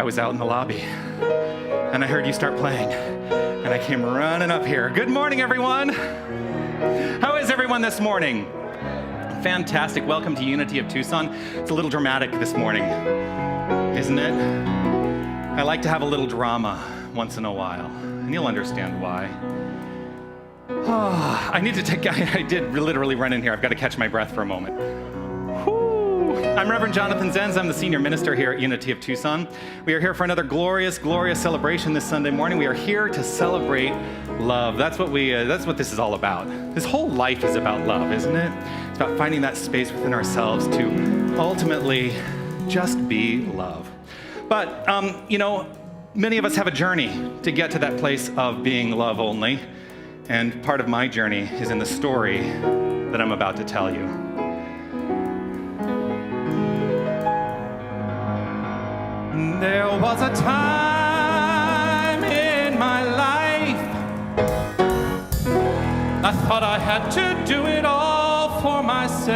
I was out in the lobby, and I heard you start playing, and I came running up here. Good morning, everyone. How is everyone this morning? Fantastic. Welcome to Unity of Tucson. It's a little dramatic this morning, isn't it? I like to have a little drama once in a while, and you'll understand why. Oh, I did literally run in here. I've got to catch my breath for a moment. I'm Reverend Jonathan Zenz. I'm the senior minister here at Unity of Tucson. We are here for another glorious, glorious celebration this Sunday morning. We are here to celebrate love. That's what this is all about. This whole life is about love, isn't it? It's about finding that space within ourselves to ultimately just be love. But, many of us have a journey to get to that place of being love only. And part of my journey is in the story that I'm about to tell you. There was a time in my life I thought I had to do it all for myself.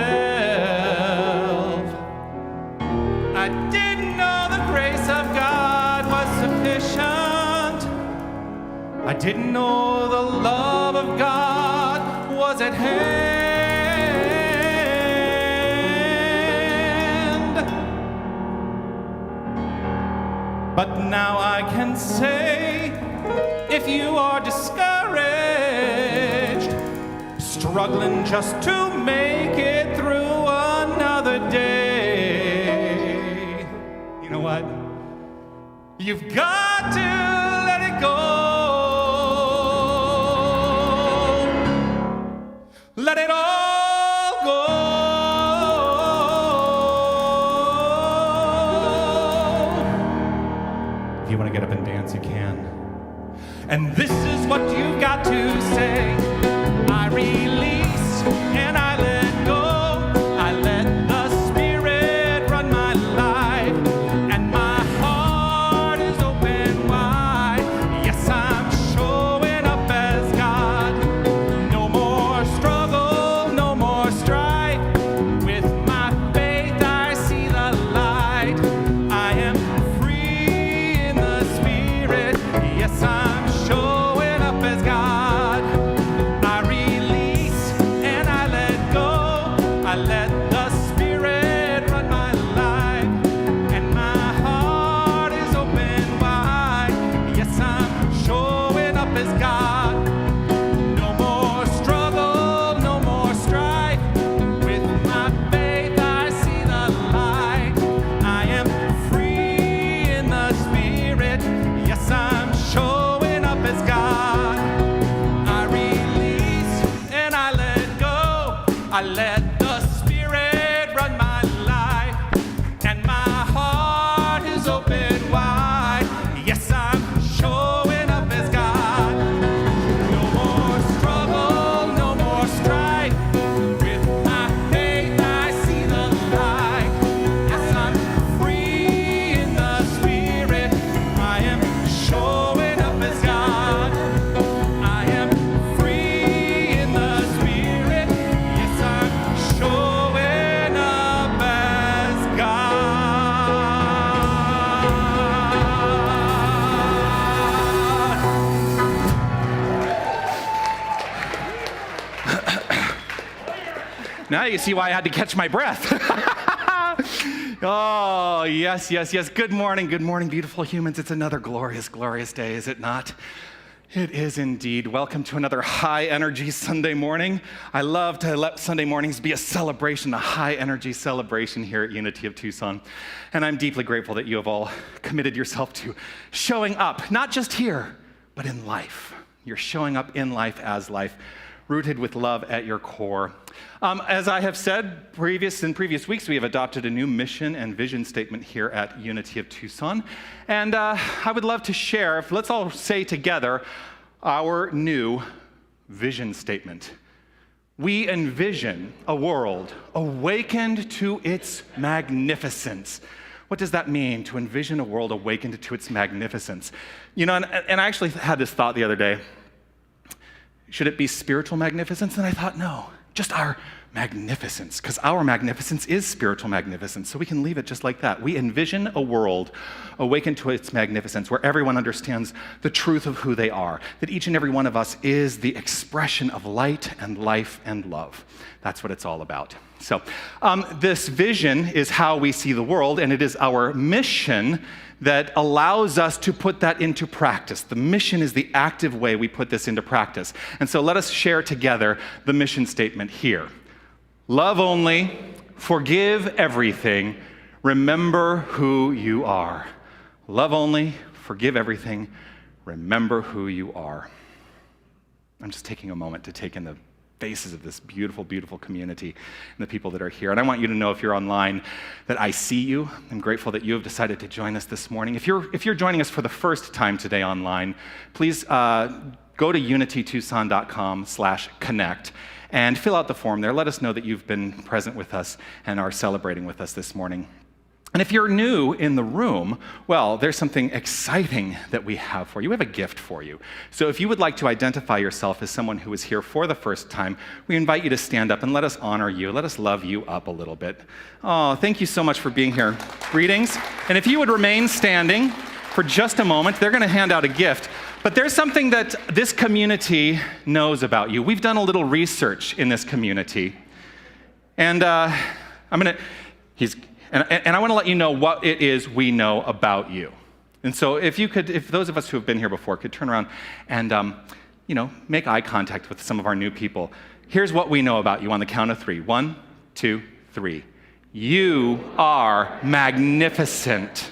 I didn't know the grace of God was sufficient. I didn't know the love of God was at hand. But now I can say, if you are discouraged, struggling just to make it through another day, you know what? You've got to let it go. Let it all go. If you want to get up and dance, you can. And this is what you've got to say. I release and I let go. I let the Spirit run my life, and my heart is open wide. Yes, I'm showing up as God. No more struggle, no more strife. With my faith I see the light. I am free in the Spirit. Yes, I'm showing up as God. I release and I let go. I let the Spirit run my life, and my heart is open wide. Yes, I'm showing up as God. No more struggle, no more strife. With my faith I see the light. I am free in the Spirit. Yes, I'm showing up as God. I release and I let go. I let the Spirit run my life, and my heart is open wide. Yes, I'm showing up as God. No more struggle, no more strife. With my faith I see the light. Yes, I'm free in the Spirit. I am showing up as God. I am free in the Spirit. Yes, I'm showing up as God. Now you see why I had to catch my breath. Oh, yes, yes, yes. Good morning, beautiful humans. It's another glorious, glorious day, is it not? It is indeed. Welcome to another high-energy Sunday morning. I love to let Sunday mornings be a celebration, a high-energy celebration here at Unity of Tucson. And I'm deeply grateful that you have all committed yourself to showing up, not just here, but in life. You're showing up in life as life, rooted with love at your core. As I have said in previous weeks, we have adopted a new mission and vision statement here at Unity of Tucson. And I would love to share, let's all say together, our new vision statement. We envision a world awakened to its magnificence. What does that mean, to envision a world awakened to its magnificence? And I actually had this thought the other day. Should it be spiritual magnificence? And I thought, no, just our magnificence, because our magnificence is spiritual magnificence, so we can leave it just like that. We envision a world awakened to its magnificence, where everyone understands the truth of who they are, that each and every one of us is the expression of light and life and love. That's what it's all about. So this vision is how we see the world, and it is our mission that allows us to put that into practice. The mission is the active way we put this into practice. And so let us share together the mission statement here. Love only, forgive everything, remember who you are. Love only, forgive everything, remember who you are. I'm just taking a moment to take in the faces of this beautiful, beautiful community and the people that are here. And I want you to know, if you're online, that I see you. I'm grateful that you have decided to join us this morning. If you're joining us for the first time today online, please go to unitytucson.com/connect and fill out the form there. Let us know that you've been present with us and are celebrating with us this morning. And if you're new in the room, well, there's something exciting that we have for you. We have a gift for you. So if you would like to identify yourself as someone who is here for the first time, we invite you to stand up and let us honor you. Let us love you up a little bit. Oh, thank you so much for being here. Greetings. And if you would remain standing for just a moment, they're going to hand out a gift. But there's something that this community knows about you. We've done a little research in this community. And I want to let you know what it is we know about you. And so if those of us who have been here before could turn around and make eye contact with some of our new people. Here's what we know about you on the count of 3. 1, 2, 3. You are magnificent.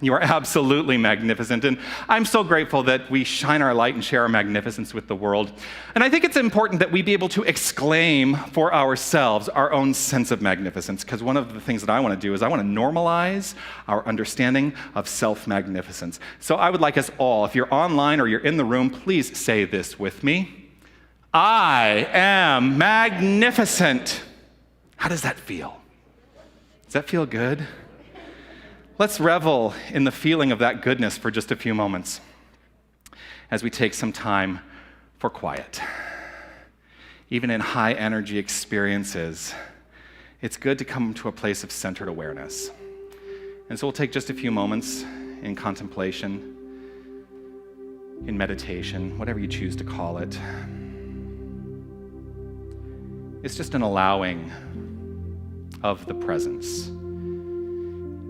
You are absolutely magnificent. And I'm so grateful that we shine our light and share our magnificence with the world. And I think it's important that we be able to exclaim for ourselves our own sense of magnificence, because one of the things that I want to do is I want to normalize our understanding of self-magnificence. So I would like us all, if you're online or you're in the room, please say this with me. I am magnificent. How does that feel? Does that feel good? Let's revel in the feeling of that goodness for just a few moments as we take some time for quiet. Even in high energy experiences, it's good to come to a place of centered awareness. And so we'll take just a few moments in contemplation, in meditation, whatever you choose to call it. It's just an allowing of the presence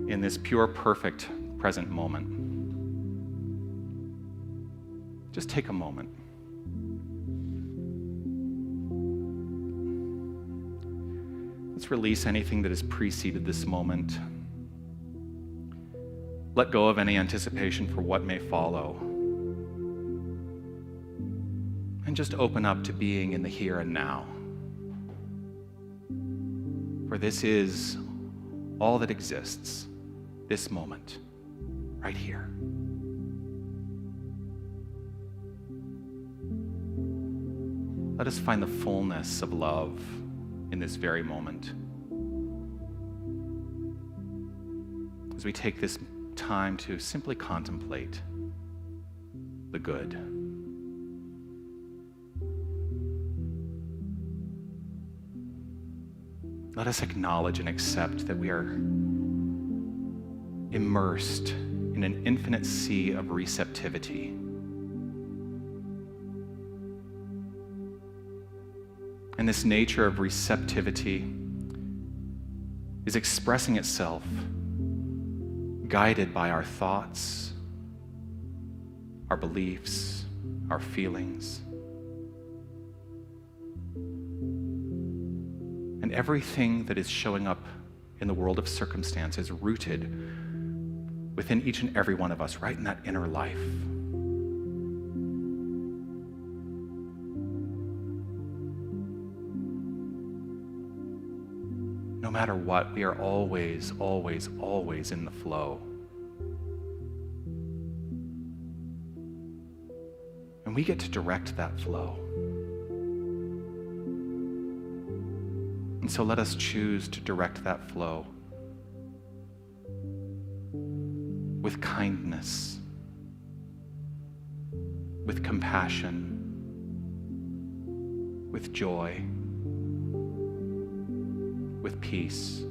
in this pure, perfect, present moment. Just take a moment. Let's release anything that has preceded this moment. Let go of any anticipation for what may follow. And just open up to being in the here and now. For this is all that exists. This moment, right here. Let us find the fullness of love in this very moment. As we take this time to simply contemplate the good. Let us acknowledge and accept that we are immersed in an infinite sea of receptivity. And this nature of receptivity is expressing itself guided by our thoughts, our beliefs, our feelings. And everything that is showing up in the world of circumstance is rooted within each and every one of us, right in that inner life. No matter what, we are always, always, always in the flow. And we get to direct that flow. And so let us choose to direct that flow with kindness, with compassion, with joy, with peace.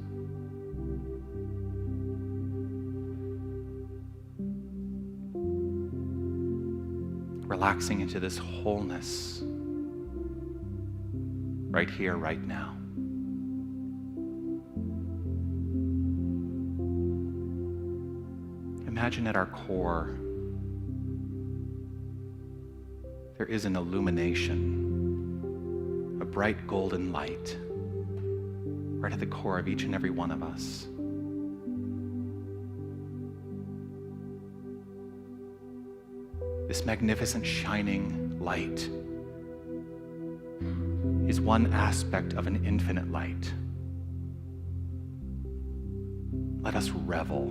Relaxing into this wholeness right here, right now. Imagine at our core, there is an illumination, a bright golden light, right at the core of each and every one of us. This magnificent shining light is one aspect of an infinite light. Let us revel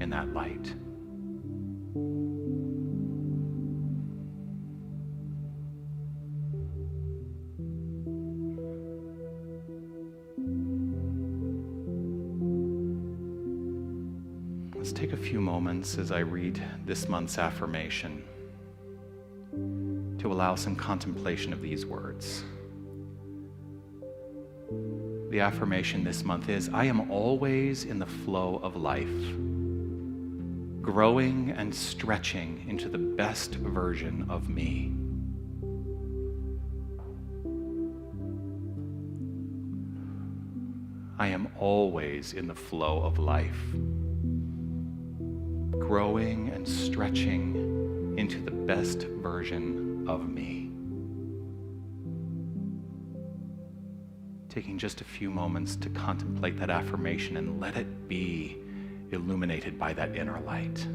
in that light. Let's take a few moments as I read this month's affirmation to allow some contemplation of these words. The affirmation this month is, I am always in the flow of life, growing and stretching into the best version of me. I am always in the flow of life, growing and stretching into the best version of me. Taking just a few moments to contemplate that affirmation and let it be illuminated by that inner light.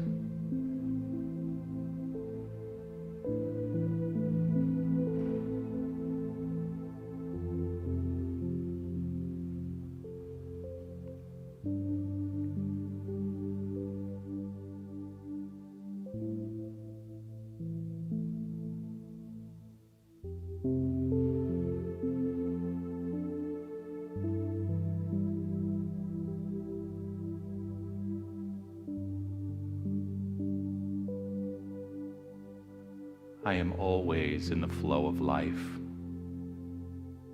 I am always in the flow of life,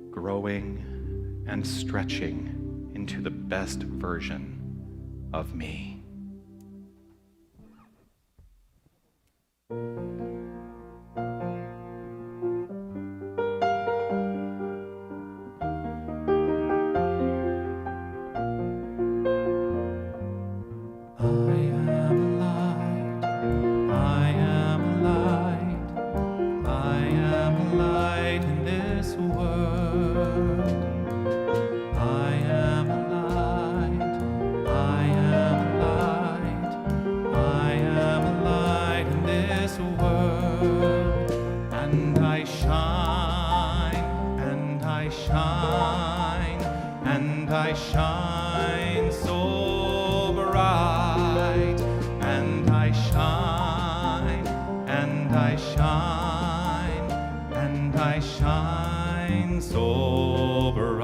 growing and stretching into the best version of me. I shine so bright, and I shine, and I shine, and I shine so bright.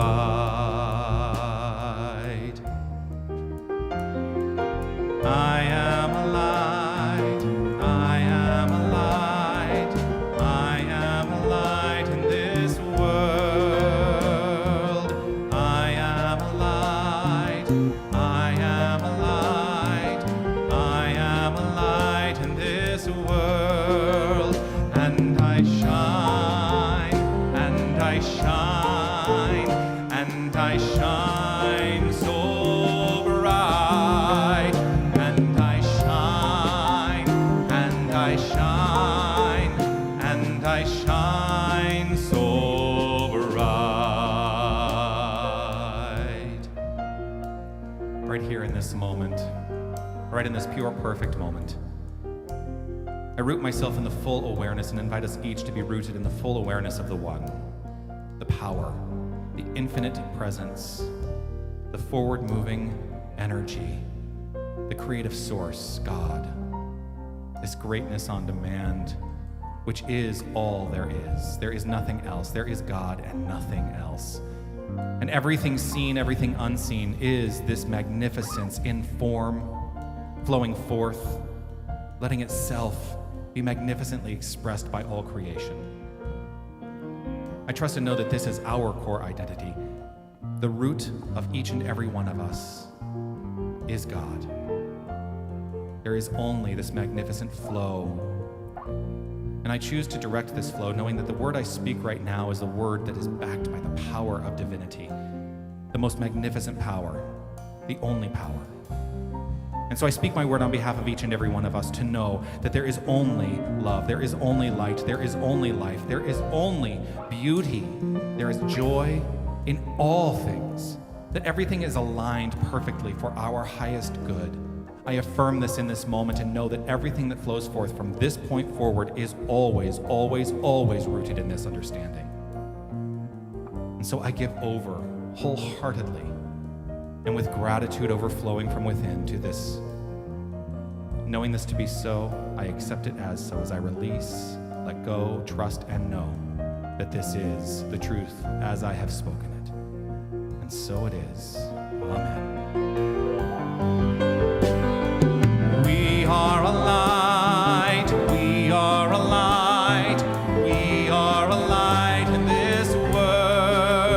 I am a light, I am a light, I am a light in this world. I am a light, I am a light, I am a light in this world. And I shine, and I shine, and I shine so bright. And I shine, and I shine, and I shine so bright. Right here in this moment, right in this pure, perfect moment, I root myself in the full awareness and invite us each to be rooted in the full awareness of the One, the power, the infinite presence, the forward-moving energy, the creative source, God, this greatness on demand, which is all there is. There is nothing else. There is God and nothing else. And everything seen, everything unseen is this magnificence in form, flowing forth, letting itself be magnificently expressed by all creation. I trust and know that this is our core identity, The root of each and every one of us is God. There is only this magnificent flow. And I choose to direct this flow, knowing that the word I speak right now is a word that is backed by the power of divinity, the most magnificent power, the only power. And so I speak my word on behalf of each and every one of us to know that there is only love, there is only light, there is only life, there is only beauty, there is joy in all things, that everything is aligned perfectly for our highest good. I affirm this in this moment and know that everything that flows forth from this point forward is always, always, always rooted in this understanding. And so I give over wholeheartedly and with gratitude overflowing from within to this. Knowing this to be so, I accept it as so as I release, let go, trust, and know that this is the truth as I have spoken it. And so it is. Amen. We are a light, we are a light, we are a light in this world.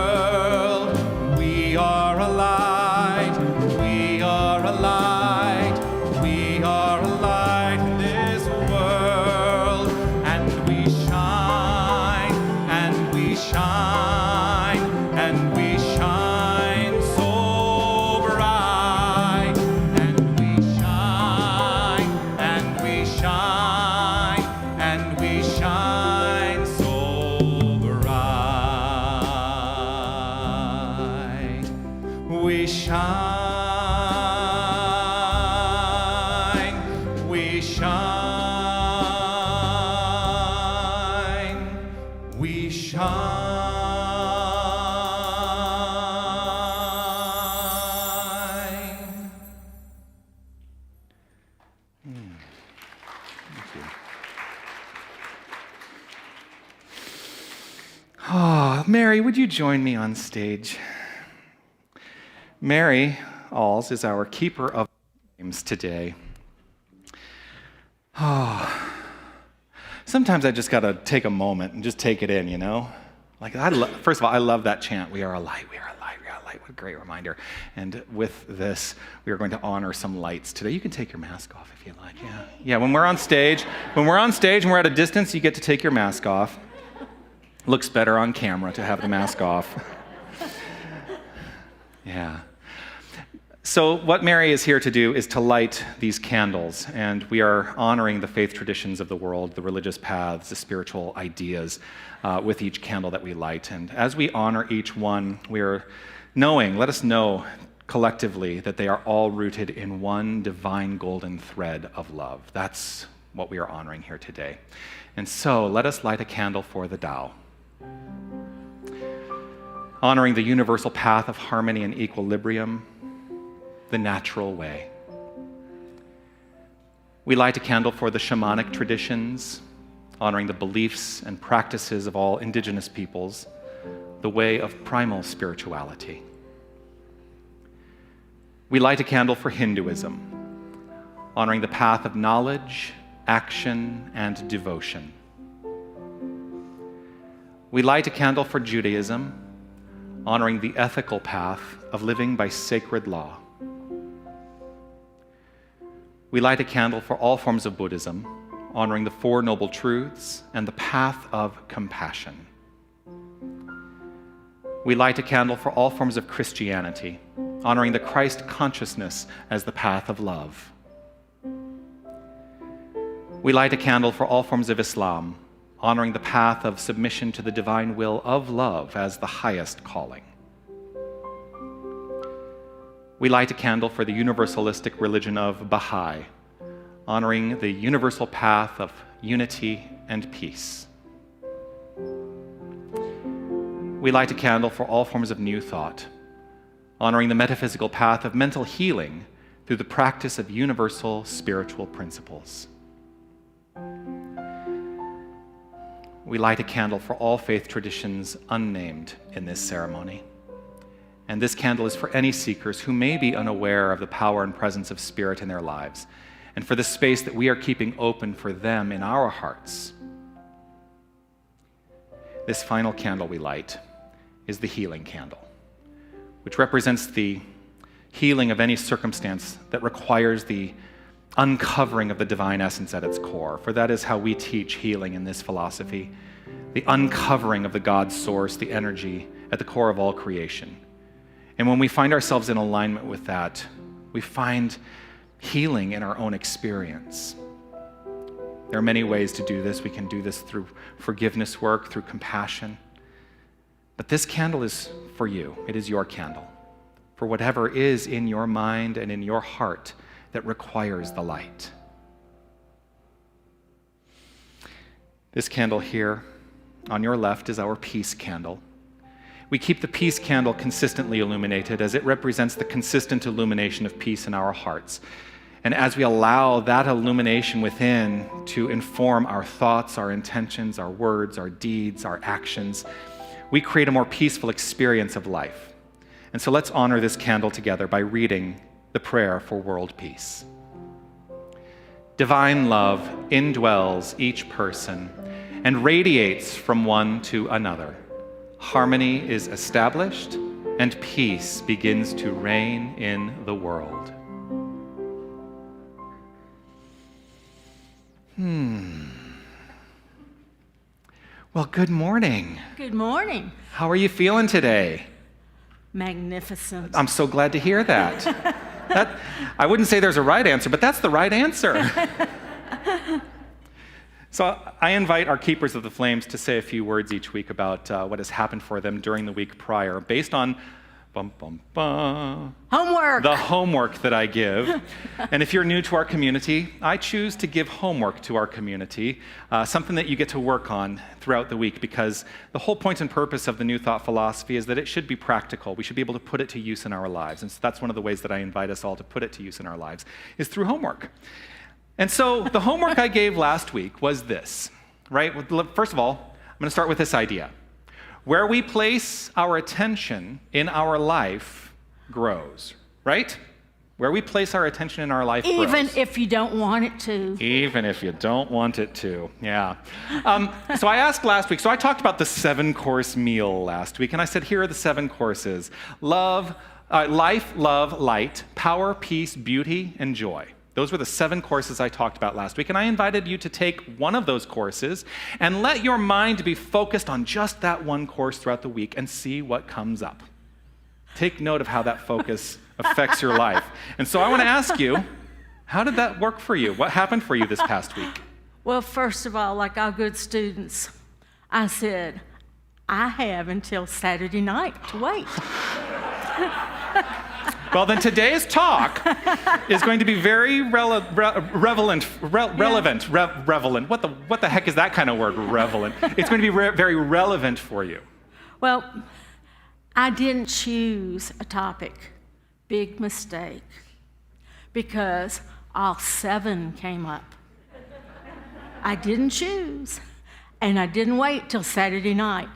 We are a light, we are a light, we are a light in this world. And we shine, and we shine, and we shine so bright. And we shine, and we shine, and we shine so bright. We shine, we shine, we shine. Thank you. Oh, Mary, would you join me on stage? Mary Alls is our keeper of names today. Oh, sometimes I just got to take a moment and just take it in, you know? Like, first of all, I love that chant, we are a light, we are a light, we are a light. What a great reminder. And with this, we are going to honor some lights today. You can take your mask off if you like, yeah. Yeah, when we're on stage and we're at a distance, you get to take your mask off. Looks better on camera to have the mask off. Yeah. So what Mary is here to do is to light these candles, and we are honoring the faith traditions of the world, the religious paths, the spiritual ideas with each candle that we light. And as we honor each one, we are let us know collectively that they are all rooted in one divine golden thread of love. That's what we are honoring here today. And so let us light a candle for the Tao, honoring the universal path of harmony and equilibrium, the natural way. We light a candle for the shamanic traditions, honoring the beliefs and practices of all indigenous peoples, the way of primal spirituality. We light a candle for Hinduism, honoring the path of knowledge, action, and devotion. We light a candle for Judaism, honoring the ethical path of living by sacred law. We light a candle for all forms of Buddhism, honoring the Four Noble Truths and the path of compassion. We light a candle for all forms of Christianity, honoring the Christ consciousness as the path of love. We light a candle for all forms of Islam, honoring the path of submission to the divine will of love as the highest calling. We light a candle for the universalistic religion of Baha'i, honoring the universal path of unity and peace. We light a candle for all forms of New Thought, honoring the metaphysical path of mental healing through the practice of universal spiritual principles. We light a candle for all faith traditions unnamed in this ceremony. And this candle is for any seekers who may be unaware of the power and presence of Spirit in their lives, and for the space that we are keeping open for them in our hearts. This final candle we light is the healing candle, which represents the healing of any circumstance that requires the uncovering of the divine essence at its core. For that is how we teach healing in this philosophy, the uncovering of the God source, the energy at the core of all creation. And when we find ourselves in alignment with that, we find healing in our own experience. There are many ways to do this. We can do this through forgiveness work, through compassion. But this candle is for you. It is your candle, for whatever is in your mind and in your heart that requires the light. This candle here on your left is our peace candle. We keep the peace candle consistently illuminated as it represents the consistent illumination of peace in our hearts. And as we allow that illumination within to inform our thoughts, our intentions, our words, our deeds, our actions, we create a more peaceful experience of life. And so let's honor this candle together by reading the prayer for world peace. Divine love indwells each person and radiates from one to another. Harmony is established and peace begins to reign in the world. Well, good morning. Good morning. How are you feeling today? Magnificent. I'm so glad to hear that. I wouldn't say there's a right answer, but that's the right answer. So I invite our keepers of the flames to say a few words each week about what has happened for them during the week prior, based on Homework. the homework that I give. And if you're new to our community, I choose to give homework to our community, something that you get to work on throughout the week, because the whole point and purpose of the New Thought philosophy is that it should be practical. We should be able to put it to use in our lives. And so that's one of the ways that I invite us all to put it to use in our lives, is through homework. And so the homework I gave last week was this, right? First of all, I'm going to start with this idea. Where we place our attention in our life grows, right? Where we place our attention in our life grows. Even if you don't want it to. Even if you don't want it to, yeah. So I asked last week, so I talked about the 7-course meal last week, and I said, here are the 7 courses. Life, love, light, power, peace, beauty, and joy. Those were the 7 courses I talked about last week, and I invited you to take one of those courses and let your mind be focused on just that one course throughout the week and see what comes up. Take note of how that focus affects your life. And so I want to ask you, how did that work for you? What happened for you this past week? Well, first of all, like all good students, I said, I have until Saturday night to wait. Well, then today's talk is going to be very relevant. What the heck is that kind of word, relevant? It's going to be very relevant for you. Well, I didn't choose a topic. Big mistake. Because all 7 came up. I didn't choose. And I didn't wait till Saturday night.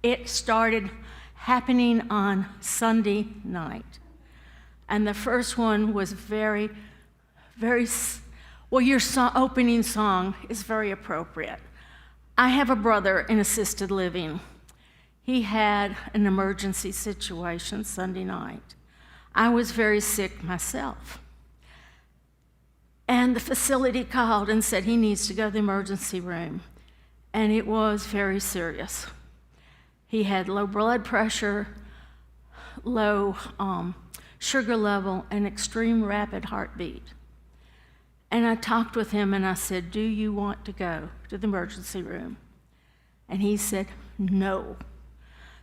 It started happening on Sunday night. And the first one was very, well, your opening song is very appropriate. I have a brother in assisted living. He had an emergency situation Sunday night. I was very sick myself. And the facility called and said he needs to go to the emergency room. And it was very serious. He had low blood pressure, low sugar level, and extreme rapid heartbeat. And I talked with him and I said, do you want to go to the emergency room? And he said, no.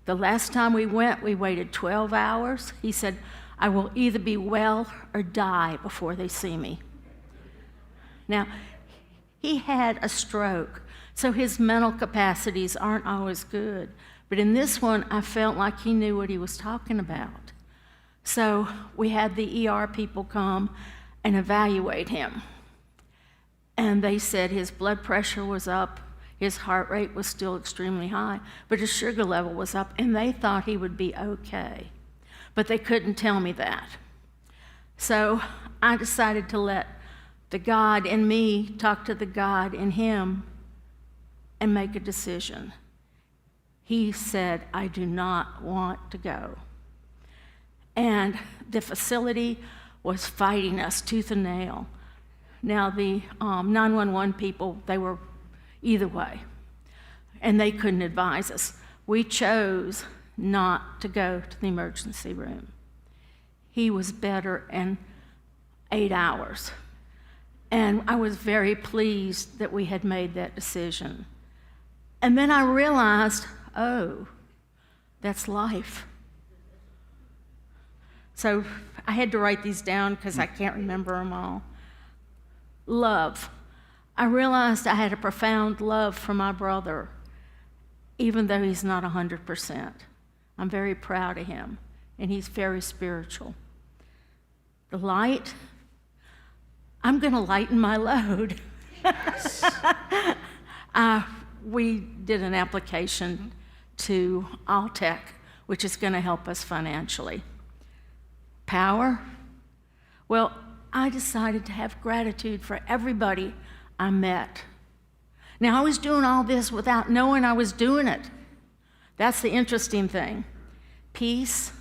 The last time we went, we waited 12 hours. He said, I will either be well or die before they see me. Now, he had a stroke, so his mental capacities aren't always good. But in this one, I felt like he knew what he was talking about. So we had the ER people come and evaluate him. And they said his blood pressure was up, his heart rate was still extremely high, but his sugar level was up, and they thought he would be okay. But they couldn't tell me that. So I decided to let the God in me talk to the God in him and make a decision. He said, I do not want to go. And the facility was fighting us tooth and nail. Now, the 911 people, they were either way, and they couldn't advise us. We chose not to go to the emergency room. He was better in 8 hours. And I was very pleased that we had made that decision. And then I realized, oh, that's life. So I had to write these down because I can't remember them all. Love. I realized I had a profound love for my brother, even though he's not 100%. I'm very proud of him, and he's very spiritual. The light, I'm going to lighten my load. Yes. We did an application to Alltech, which is going to help us financially. Power, well, I decided to have gratitude for everybody I met. Now, I was doing all this without knowing I was doing it. That's the interesting thing. Peace,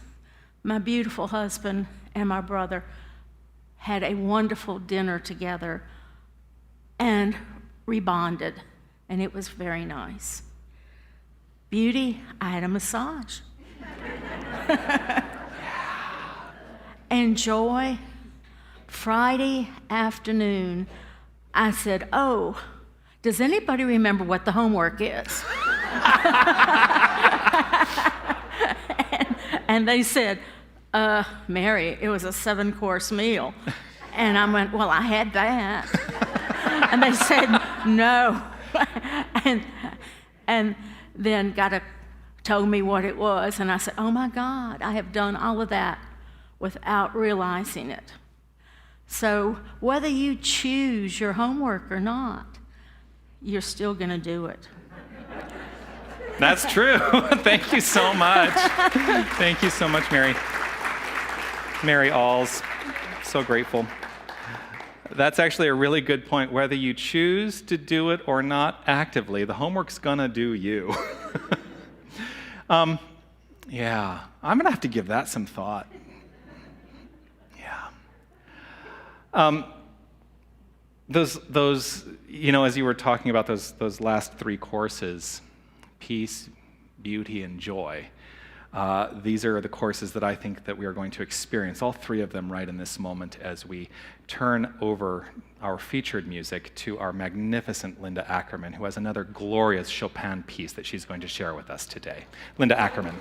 my beautiful husband and my brother had a wonderful dinner together and rebonded, and it was very nice. Beauty, I had a massage. And joy, Friday afternoon, I said, oh, does anybody remember what the homework is? and they said, Mary, it was a 7-course meal. And I went, well, I had that. And they said, no. and then told me what it was, and I said, oh my God, I have done all of that without realizing it. So whether you choose your homework or not, you're still going to do it. That's true. Thank you so much. Thank you so much, Mary. Mary Alls, so grateful. That's actually a really good point. Whether you choose to do it or not actively, the homework's gonna do you. Yeah, I'm gonna have to give that some thought. Yeah. Those, you know, as you were talking about those last 3 courses, peace, beauty, and joy. These are the courses that I think that we are going to experience, all 3 of them right in this moment as we turn over our featured music to our magnificent Linda Ackerman, who has another glorious Chopin piece that she's going to share with us today. Linda Ackerman.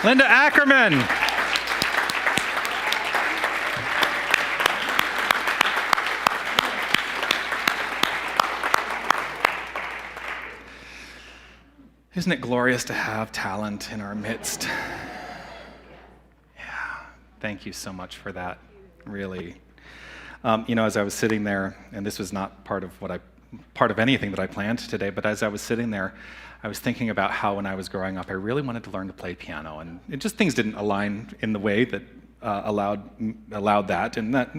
Linda Ackerman. Isn't it glorious to have talent in our midst? Yeah, thank you so much for that, really. As I was sitting there, and this was not part of anything that I planned today, but as I was sitting there, I was thinking about how when I was growing up, I really wanted to learn to play piano, and things didn't align in the way that allowed that, and that,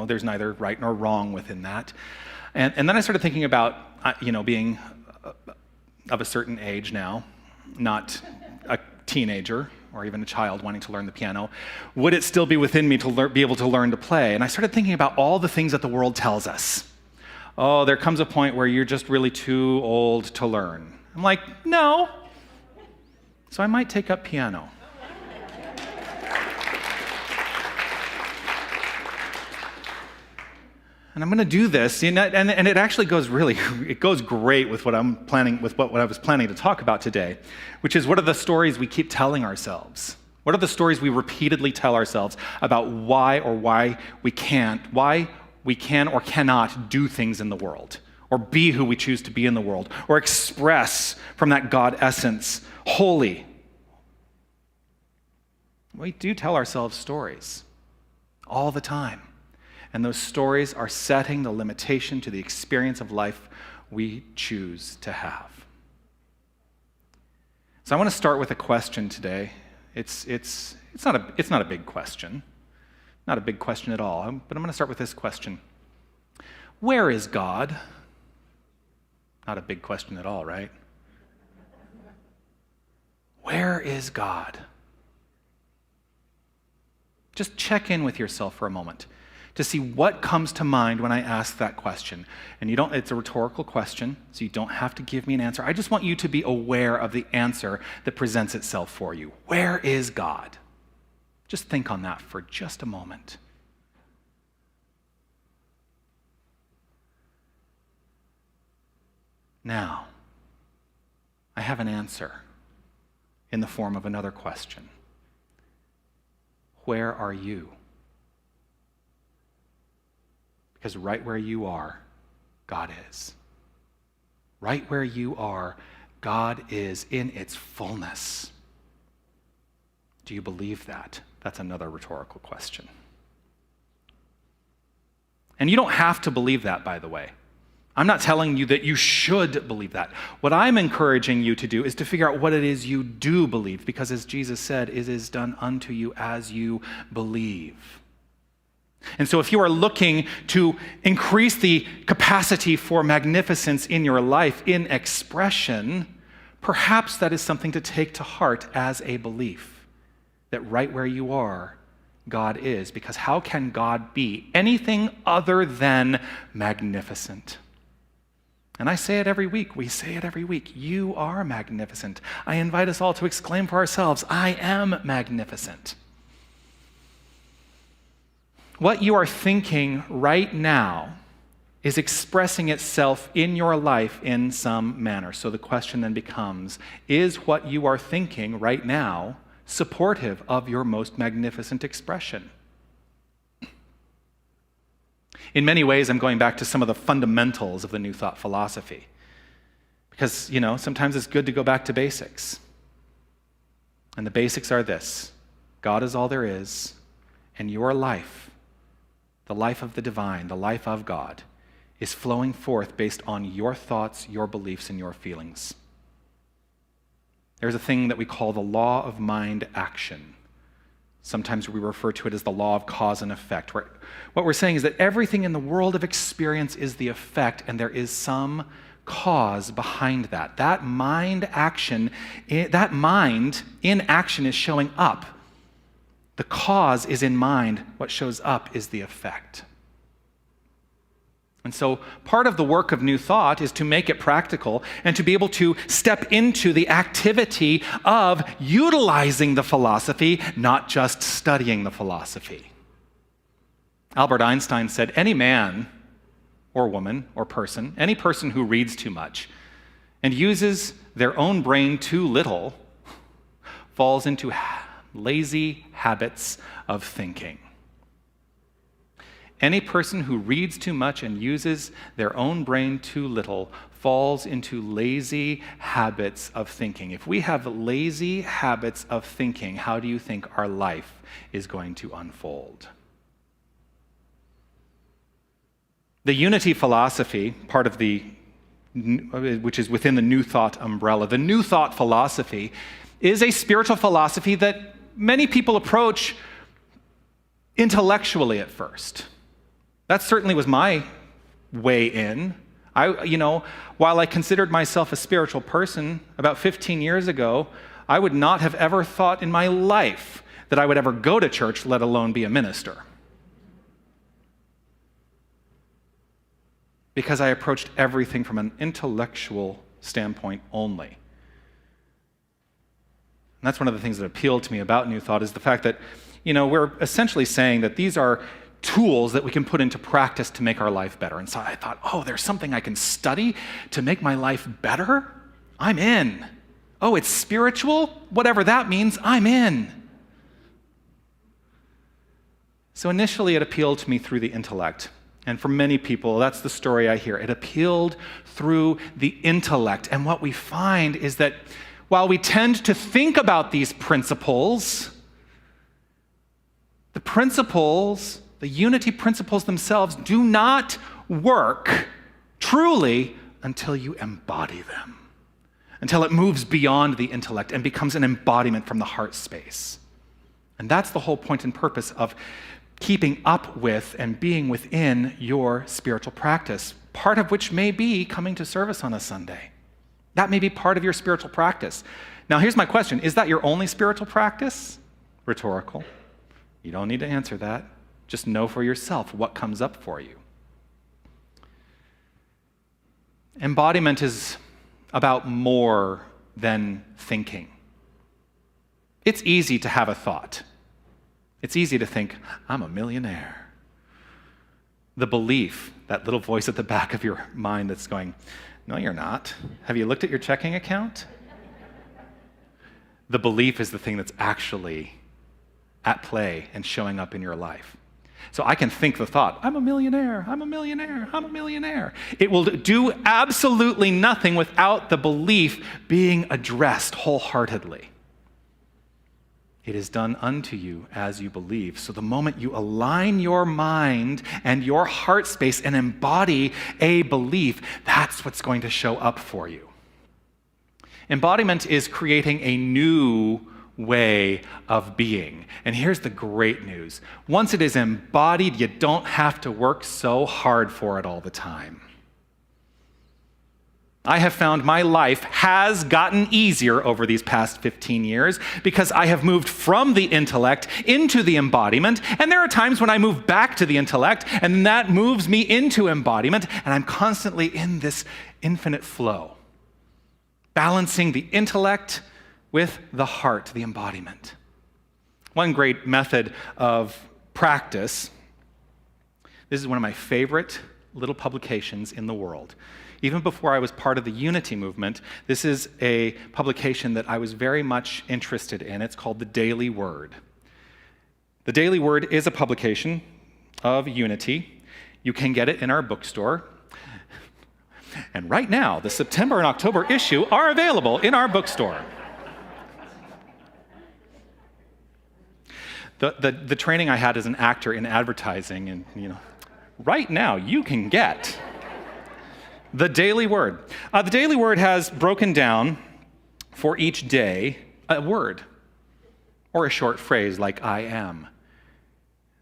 there's neither right nor wrong within that. And then I started thinking about, being of a certain age now, not a teenager or even a child wanting to learn the piano, would it still be within me to be able to learn to play? And I started thinking about all the things that the world tells us. Oh, there comes a point where you're just really too old to learn. I'm like, no. So I might take up piano. And I'm going to do this, and it actually goes great with what I was planning to talk about today, which is what are the stories we keep telling ourselves? What are the stories we repeatedly tell ourselves about why we can or cannot do things in the world, or be who we choose to be in the world, or express from that God essence, holy? We do tell ourselves stories all the time. And those stories are setting the limitation to the experience of life we choose to have. So I want to start with a question today. It's not a big question, not a big question at all. But I'm going to start with this question: where is God? Not a big question at all, right? Where is God? Just check in with yourself for a moment to see what comes to mind when I ask that question. And it's a rhetorical question, so you don't have to give me an answer. I just want you to be aware of the answer that presents itself for you. Where is God? Just think on that for just a moment. Now, I have an answer in the form of another question. Where are you? Because right where you are, God is. Right where you are, God is in its fullness. Do you believe that? That's another rhetorical question. And you don't have to believe that, by the way. I'm not telling you that you should believe that. What I'm encouraging you to do is to figure out what it is you do believe, because as Jesus said, it is done unto you as you believe. And so if you are looking to increase the capacity for magnificence in your life, in expression, perhaps that is something to take to heart as a belief, that right where you are, God is. Because how can God be anything other than magnificent? And I say it every week. We say it every week. You are magnificent. I invite us all to exclaim for ourselves, I am magnificent. What you are thinking right now is expressing itself in your life in some manner. So the question then becomes, is what you are thinking right now supportive of your most magnificent expression? In many ways, I'm going back to some of the fundamentals of the New Thought philosophy. Because, sometimes it's good to go back to basics. And the basics are this: God is all there is, and your life, the life of the divine, the life of God, is flowing forth based on your thoughts, your beliefs, and your feelings. There's a thing that we call the law of mind action. Sometimes we refer to it as the law of cause and effect. What we're saying is that everything in the world of experience is the effect, and there is some cause behind that. That mind in action is showing up. The cause is in mind. What shows up is the effect. And so part of the work of New Thought is to make it practical and to be able to step into the activity of utilizing the philosophy, not just studying the philosophy. Albert Einstein said, any man or woman or person, any person who reads too much and uses their own brain too little falls into lazy habits of thinking. Any person who reads too much and uses their own brain too little falls into lazy habits of thinking. If we have lazy habits of thinking, how do you think our life is going to unfold? The Unity philosophy, part of which is within the New Thought umbrella, the New Thought philosophy is a spiritual philosophy that many people approach intellectually at first. That certainly was my way in. While I considered myself a spiritual person about 15 years ago, I would not have ever thought in my life that I would ever go to church, let alone be a minister. Because I approached everything from an intellectual standpoint only. And that's one of the things that appealed to me about New Thought is the fact that, we're essentially saying that these are tools that we can put into practice to make our life better. And so I thought, there's something I can study to make my life better? I'm in. Oh, it's spiritual? Whatever that means, I'm in. So initially it appealed to me through the intellect. And for many people, that's the story I hear. It appealed through the intellect. And what we find is that while we tend to think about these principles, the unity principles themselves do not work truly until you embody them, until it moves beyond the intellect and becomes an embodiment from the heart space. And that's the whole point and purpose of keeping up with and being within your spiritual practice, part of which may be coming to service on a Sunday. That may be part of your spiritual practice. Now, here's my question. Is that your only spiritual practice? Rhetorical. You don't need to answer that. Just know for yourself what comes up for you. Embodiment is about more than thinking. It's easy to have a thought. It's easy to think, I'm a millionaire. The belief, that little voice at the back of your mind that's going, no, you're not. Have you looked at your checking account? The belief is the thing that's actually at play and showing up in your life. So I can think the thought, I'm a millionaire, I'm a millionaire, I'm a millionaire. It will do absolutely nothing without the belief being addressed wholeheartedly. It is done unto you as you believe. So the moment you align your mind and your heart space and embody a belief, that's what's going to show up for you. Embodiment is creating a new way of being. And here's the great news. Once it is embodied, you don't have to work so hard for it all the time. I have found my life has gotten easier over these past 15 years because I have moved from the intellect into the embodiment, and there are times when I move back to the intellect, and that moves me into embodiment, and I'm constantly in this infinite flow, balancing the intellect with the heart, the embodiment. One great method of practice, this is one of my favorite little publications in the world. Even before I was part of the Unity movement, this is a publication that I was very much interested in. It's called The Daily Word. The Daily Word is a publication of Unity. You can get it in our bookstore. And right now, the September and October issue are available in our bookstore. The training I had as an actor in advertising, and right now you can get The Daily Word. The Daily Word has broken down for each day a word or a short phrase like I am.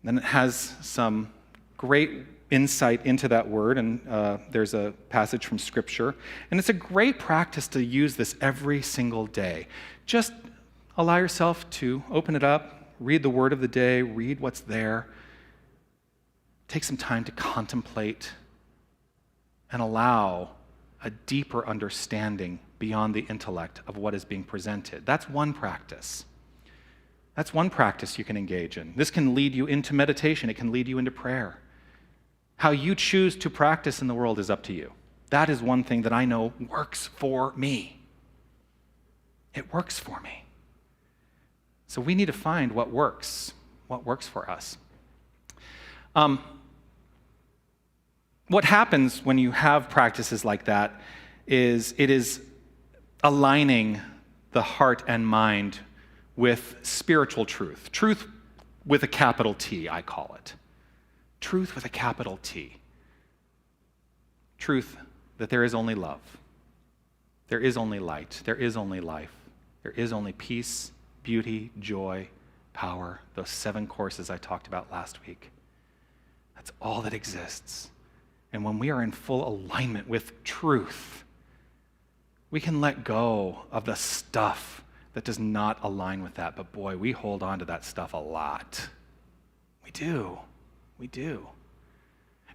Then it has some great insight into that word, and there's a passage from Scripture. And it's a great practice to use this every single day. Just allow yourself to open it up, read the word of the day, read what's there. Take some time to contemplate and allow a deeper understanding beyond the intellect of what is being presented. That's one practice. That's one practice you can engage in. This can lead you into meditation. It can lead you into prayer. How you choose to practice in the world is up to you. That is one thing that I know works for me. It works for me. So we need to find what works for us. What happens when you have practices like that is it is aligning the heart and mind with spiritual truth. Truth with a capital T, I call it. Truth with a capital T. Truth that there is only love. There is only light. There is only life. There is only peace, beauty, joy, power. Those 7 courses I talked about last week. That's all that exists. And when we are in full alignment with truth, we can let go of the stuff that does not align with that. But boy, we hold on to that stuff a lot. We do. We do.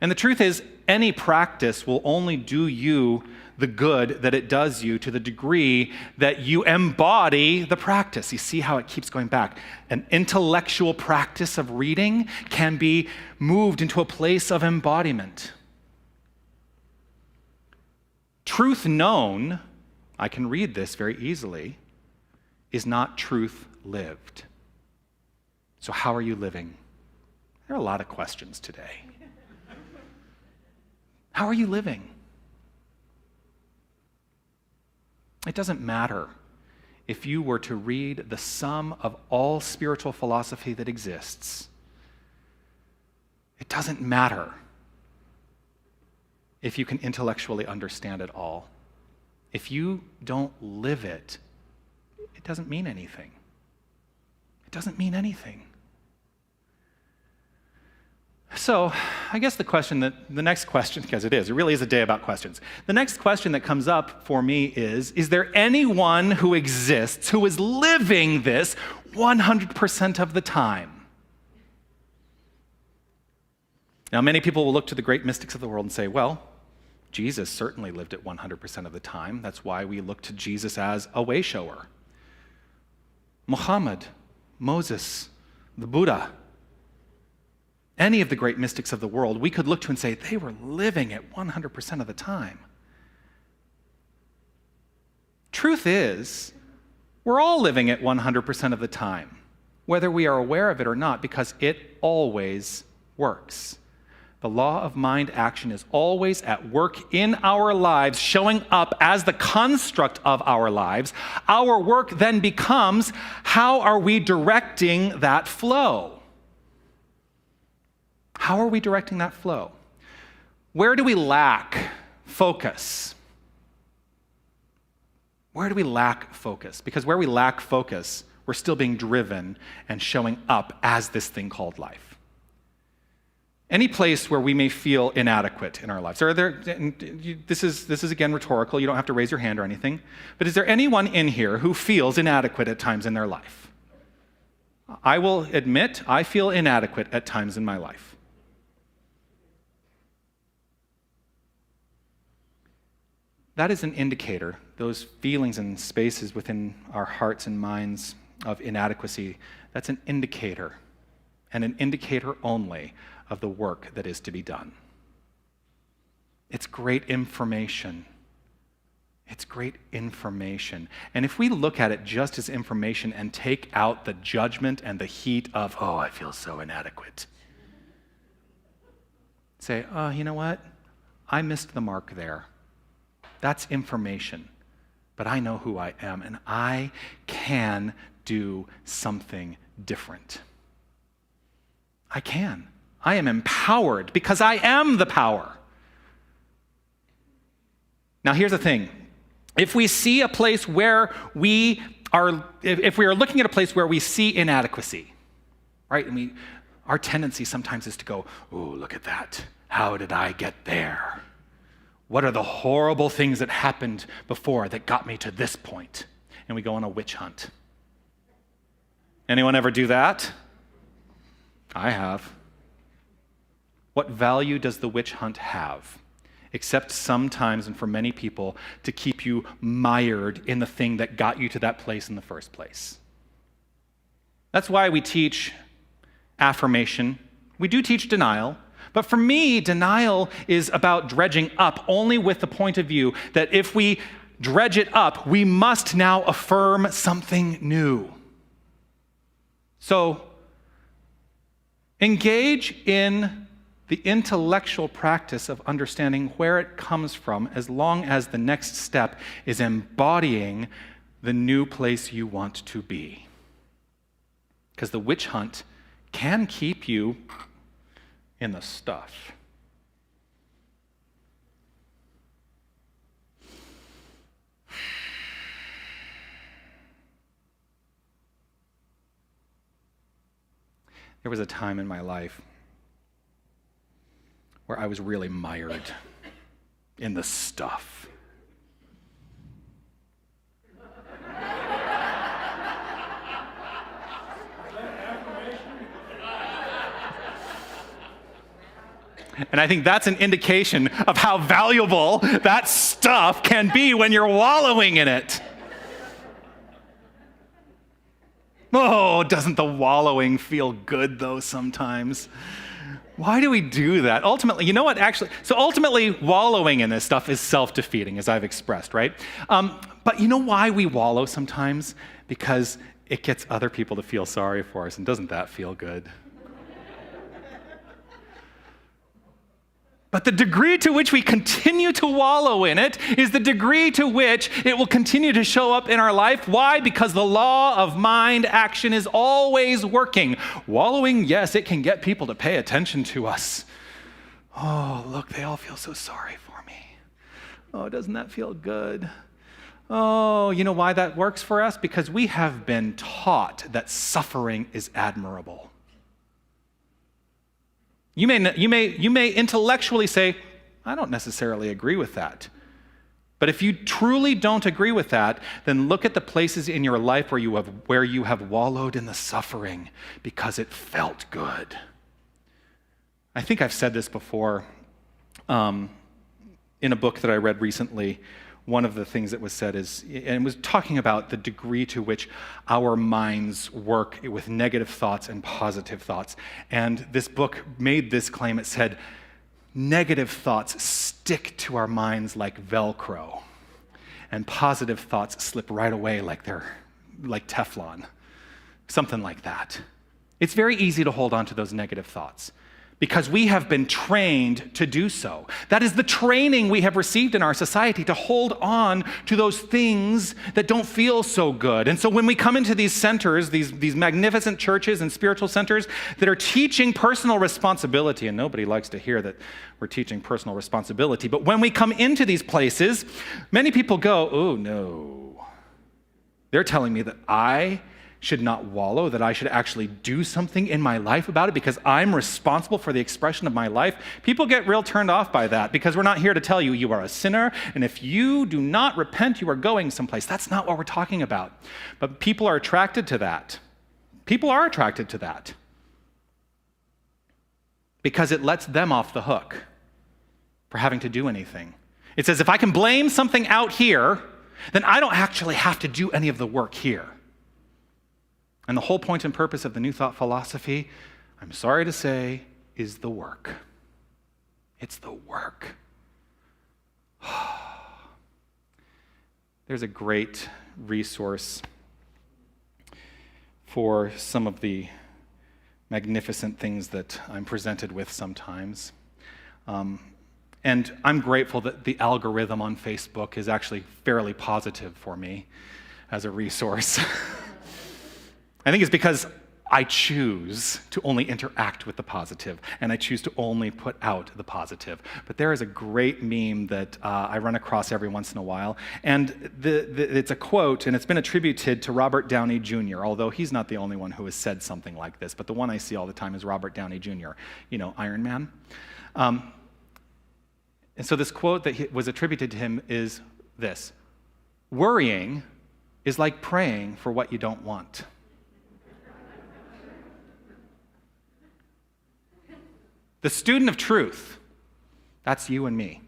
And the truth is, any practice will only do you the good that it does you to the degree that you embody the practice. You see how it keeps going back. An intellectual practice of reading can be moved into a place of embodiment. Truth known, I can read this very easily, is not truth lived. So how are you living? There are a lot of questions today. How are you living? It doesn't matter if you were to read the sum of all spiritual philosophy that exists. It doesn't matter if you can intellectually understand it all. If you don't live it, it doesn't mean anything. It doesn't mean anything. So I guess the next question, because it really is a day about questions. The next question that comes up for me is there anyone who exists who is living this 100% of the time? Now, many people will look to the great mystics of the world and say, well, Jesus certainly lived it 100% of the time. That's why we look to Jesus as a way shower. Muhammad, Moses, the Buddha, any of the great mystics of the world, we could look to and say they were living it 100% of the time. Truth is, we're all living it 100% of the time, whether we are aware of it or not, because it always works. The law of mind action is always at work in our lives, showing up as the construct of our lives. Our work then becomes, how are we directing that flow? How are we directing that flow? Where do we lack focus? Where do we lack focus? Because where we lack focus, we're still being driven and showing up as this thing called life. Any place where we may feel inadequate in our lives. This is again rhetorical, you don't have to raise your hand or anything, but is there anyone in here who feels inadequate at times in their life? I will admit, I feel inadequate at times in my life. That is an indicator, those feelings and spaces within our hearts and minds of inadequacy, that's an indicator, and an indicator only of the work that is to be done. It's great information. It's great information. And if we look at it just as information and take out the judgment and the heat of, oh, I feel so inadequate, say, oh, you know what? I missed the mark there. That's information, but I know who I am, and I can do something different. I can. I am empowered because I am the power. Now, here's the thing. If we see a place where if we are looking at a place where we see inadequacy, right? And our tendency sometimes is to go, oh, look at that. How did I get there? What are the horrible things that happened before that got me to this point? And we go on a witch hunt. Anyone ever do that? I have. What value does the witch hunt have? Except sometimes, and for many people, to keep you mired in the thing that got you to that place in the first place. That's why we teach affirmation. We do teach denial. But for me, denial is about dredging up only with the point of view that if we dredge it up, we must now affirm something new. So engage in the intellectual practice of understanding where it comes from, as long as the next step is embodying the new place you want to be. Because the witch hunt can keep you in the stuff. There was a time in my life where I was really mired in the stuff. And I think that's an indication of how valuable that stuff can be when you're wallowing in it. Oh, doesn't the wallowing feel good, though, sometimes? Why do we do that? Ultimately, you know what, actually, so ultimately, wallowing in this stuff is self-defeating, as I've expressed, right? But you know why we wallow sometimes? Because it gets other people to feel sorry for us, and doesn't that feel good? But the degree to which we continue to wallow in it is the degree to which it will continue to show up in our life. Why? Because the law of mind action is always working. Wallowing, yes, it can get people to pay attention to us. Oh, look, they all feel so sorry for me. Oh, doesn't that feel good? Oh, you know why that works for us? Because we have been taught that suffering is admirable. You may intellectually say, I don't necessarily agree with that. But if you truly don't agree with that, then look at the places in your life where you have wallowed in the suffering because it felt good. I think I've said this before in a book that I read recently. One of the things that was said is, and it was talking about the degree to which our minds work with negative thoughts and positive thoughts. And this book made this claim. It said, negative thoughts stick to our minds like Velcro, and positive thoughts slip right away like they're like Teflon, something like that. It's very easy to hold on to those negative thoughts, because we have been trained to do so. That is the training we have received in our society, to hold on to those things that don't feel so good. And so when we come into these centers, these magnificent churches and spiritual centers that are teaching personal responsibility, and nobody likes to hear that we're teaching personal responsibility, but when we come into these places, many people go, oh no. They're telling me that I should not wallow, that I should actually do something in my life about it because I'm responsible for the expression of my life. People get real turned off by that because we're not here to tell you you are a sinner, and if you do not repent, you are going someplace. That's not what we're talking about. But people are attracted to that. People are attracted to that because it lets them off the hook for having to do anything. It says, if I can blame something out here, then I don't actually have to do any of the work here. And the whole point and purpose of the New Thought philosophy, I'm sorry to say, is the work. It's the work. There's a great resource for some of the magnificent things that I'm presented with sometimes. And I'm grateful that the algorithm on Facebook is actually fairly positive for me as a resource. I think it's because I choose to only interact with the positive, and I choose to only put out the positive. But there is a great meme that I run across every once in a while, and it's a quote, and it's been attributed to Robert Downey Jr., although he's not the only one who has said something like this, but the one I see all the time is Robert Downey Jr., you know, Iron Man. And so this quote that was attributed to him is this: worrying is like praying for what you don't want. The student of truth, that's you and me.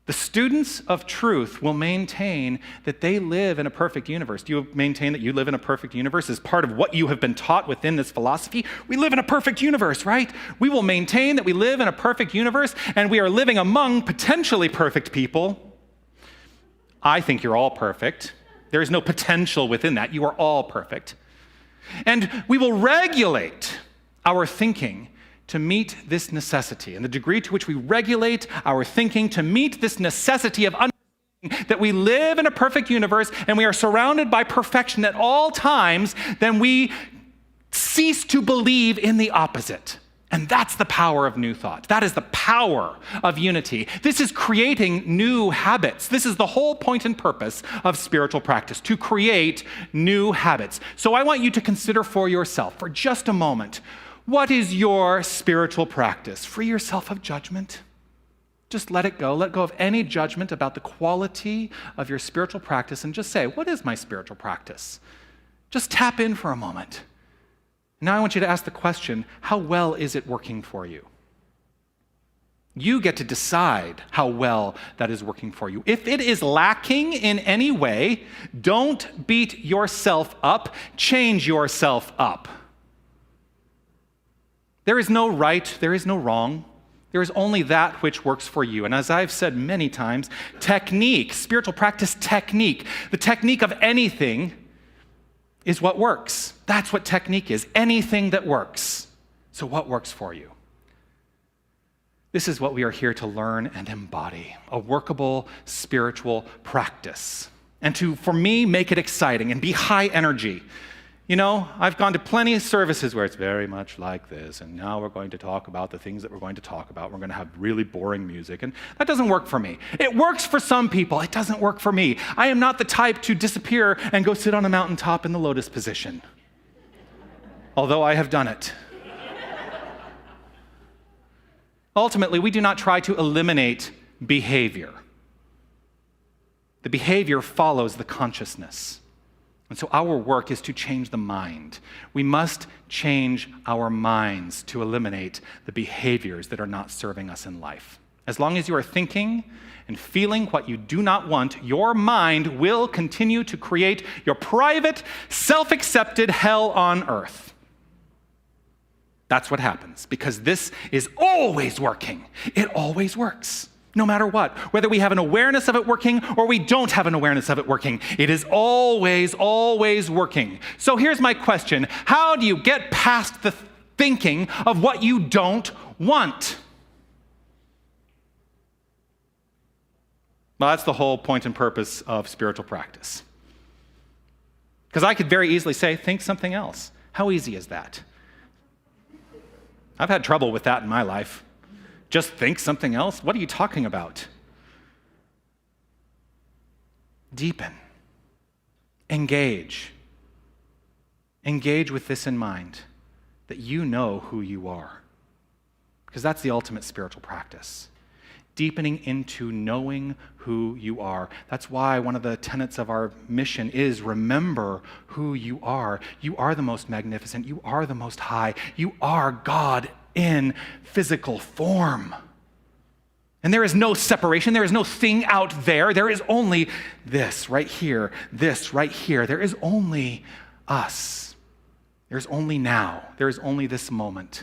The students of truth will maintain that they live in a perfect universe. Do you maintain that you live in a perfect universe as part of what you have been taught within this philosophy? We live in a perfect universe, right? We will maintain that we live in a perfect universe, and we are living among potentially perfect people. I think you're all perfect. There is no potential within that. You are all perfect. And we will regulate our thinking to meet this necessity. And the degree to which we regulate our thinking to meet this necessity of understanding that we live in a perfect universe and we are surrounded by perfection at all times, then we cease to believe in the opposite. And that's the power of new thought. That is the power of unity. This is creating new habits. This is the whole point and purpose of spiritual practice, to create new habits. So I want you to consider for yourself, for just a moment, what is your spiritual practice? Free yourself of judgment. Just let it go. Let go of any judgment about the quality of your spiritual practice and just say, what is my spiritual practice? Just tap in for a moment. Now I want you to ask the question, how well is it working for you? You get to decide how well that is working for you. If it is lacking in any way, don't beat yourself up, change yourself up. There is no right, there is no wrong. There is only that which works for you. And as I've said many times, technique, spiritual practice technique, the technique of anything is what works. That's what technique is, anything that works. So what works for you? This is what we are here to learn and embody, a workable spiritual practice. And to, for me, make it exciting and be high energy. You know, I've gone to plenty of services where it's very much like this, and now we're going to talk about the things that we're going to talk about. We're going to have really boring music, and that doesn't work for me. It works for some people. It doesn't work for me. I am not the type to disappear and go sit on a mountaintop in the lotus position, although I have done it. Ultimately, we do not try to eliminate behavior. The behavior follows the consciousness. And so our work is to change the mind. We must change our minds to eliminate the behaviors that are not serving us in life. As long as you are thinking and feeling what you do not want, your mind will continue to create your private, self-accepted hell on earth. That's what happens, because this is always working. It always works. No matter what, whether we have an awareness of it working or we don't have an awareness of it working, it is always, always working. So here's my question. How do you get past the thinking of what you don't want? Well, that's the whole point and purpose of spiritual practice. Because I could very easily say, think something else. How easy is that? I've had trouble with that in my life. Just think something else? What are you talking about? Deepen. Engage. Engage with this in mind, that you know who you are. Because that's the ultimate spiritual practice. Deepening into knowing who you are. That's why one of the tenets of our mission is remember who you are. You are the most magnificent. You are the most high. You are God in physical form. And there is no separation. There is no thing out there. There is only this right here, this right here. There is only us. There's only now. There is only this moment.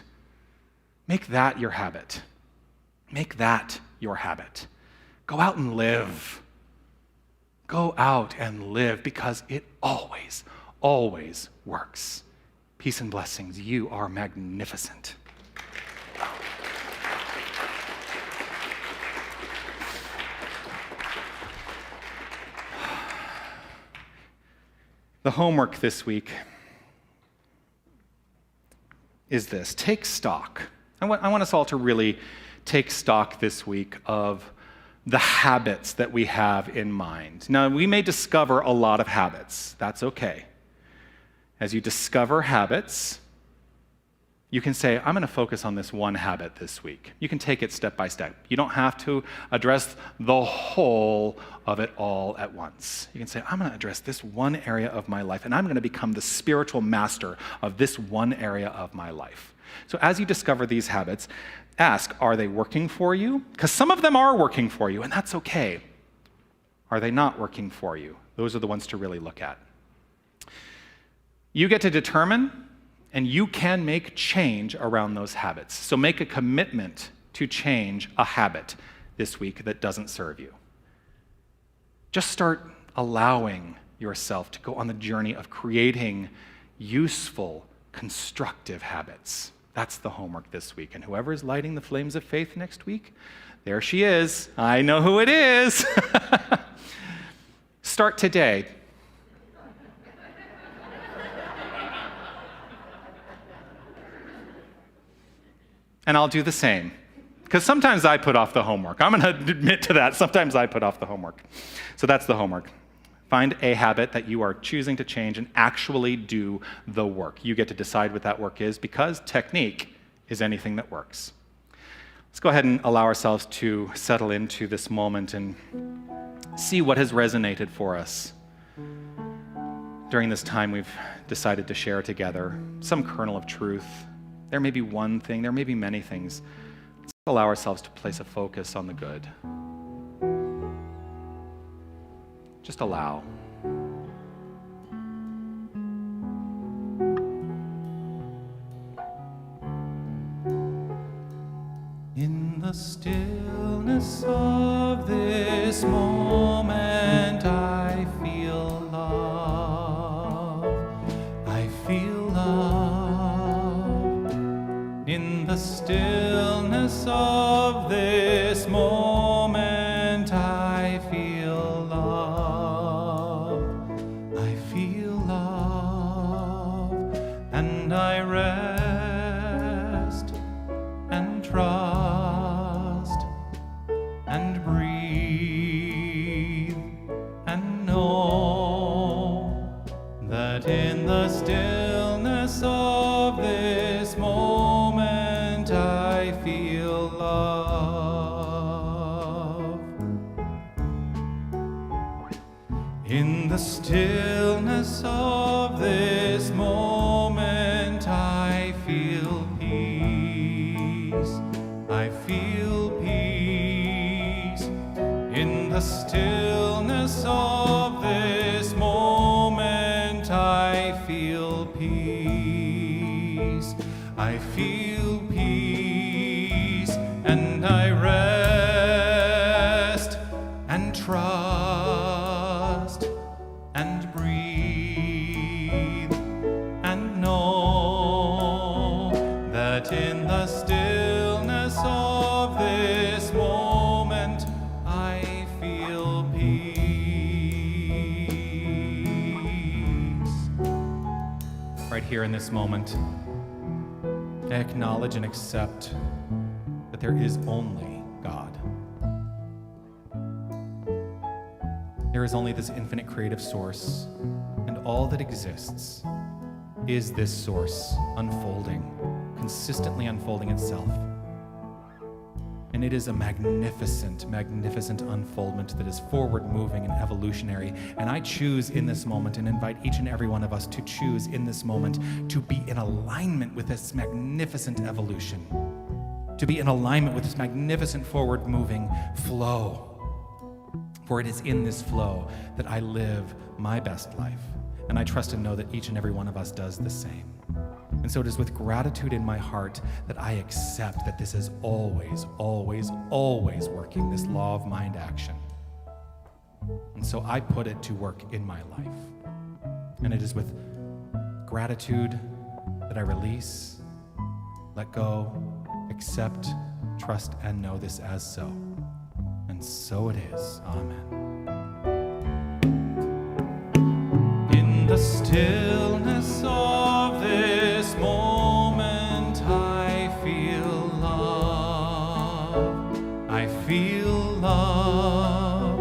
Make that your habit. Make that your habit. Go out and live. Go out and live, because it always, always works. Peace and blessings. You are magnificent. The homework this week is this. Take stock. I want us all to really take stock this week of the habits that we have in mind. Now, we may discover a lot of habits. That's okay. As you discover habits, you can say, I'm going to focus on this one habit this week. You can take it step by step. You don't have to address the whole of it all at once. You can say, I'm going to address this one area of my life, and I'm going to become the spiritual master of this one area of my life. So as you discover these habits, ask, are they working for you? Because some of them are working for you, and that's okay. Are they not working for you? Those are the ones to really look at. You get to determine, and you can make change around those habits. So make a commitment to change a habit this week that doesn't serve you. Just start allowing yourself to go on the journey of creating useful, constructive habits. That's the homework this week. And whoever is lighting the flames of faith next week, there she is. I know who it is. Start today. And I'll do the same. Because sometimes I put off the homework. I'm going to admit to that. Sometimes I put off the homework. So that's the homework. Find a habit that you are choosing to change and actually do the work. You get to decide what that work is because technique is anything that works. Let's go ahead and allow ourselves to settle into this moment and see what has resonated for us during this time we've decided to share together. Some kernel of truth. There may be one thing, there may be many things. Let's allow ourselves to place a focus on the good. Just allow. In the stillness of this moment, I feel love. I feel love. In the stillness of this moment, I feel love. I feel love. And I rest and trust and breathe and know that in the stillness of this moment I feel love. In the stillness of this moment I feel peace. I feel peace. In the stillness of this moment I feel peace. I feel peace. And I rest and trust and breathe and know that in the stillness of this moment I feel peace. Right here in this moment, I acknowledge and accept that there is only God. There is only this infinite creative source, and all that exists is this source unfolding, consistently unfolding itself. And it is a magnificent, magnificent unfoldment that is forward-moving and evolutionary. And I choose in this moment and invite each and every one of us to choose in this moment to be in alignment with this magnificent evolution, to be in alignment with this magnificent forward-moving flow. For it is in this flow that I live my best life. And I trust and know that each and every one of us does the same. And so it is with gratitude in my heart that I accept that this is always, always, always working, this law of mind action. And so I put it to work in my life. And it is with gratitude that I release, let go, accept, trust, and know this as so. And so it is. Amen. In the stillness of this moment, I feel love. I feel love.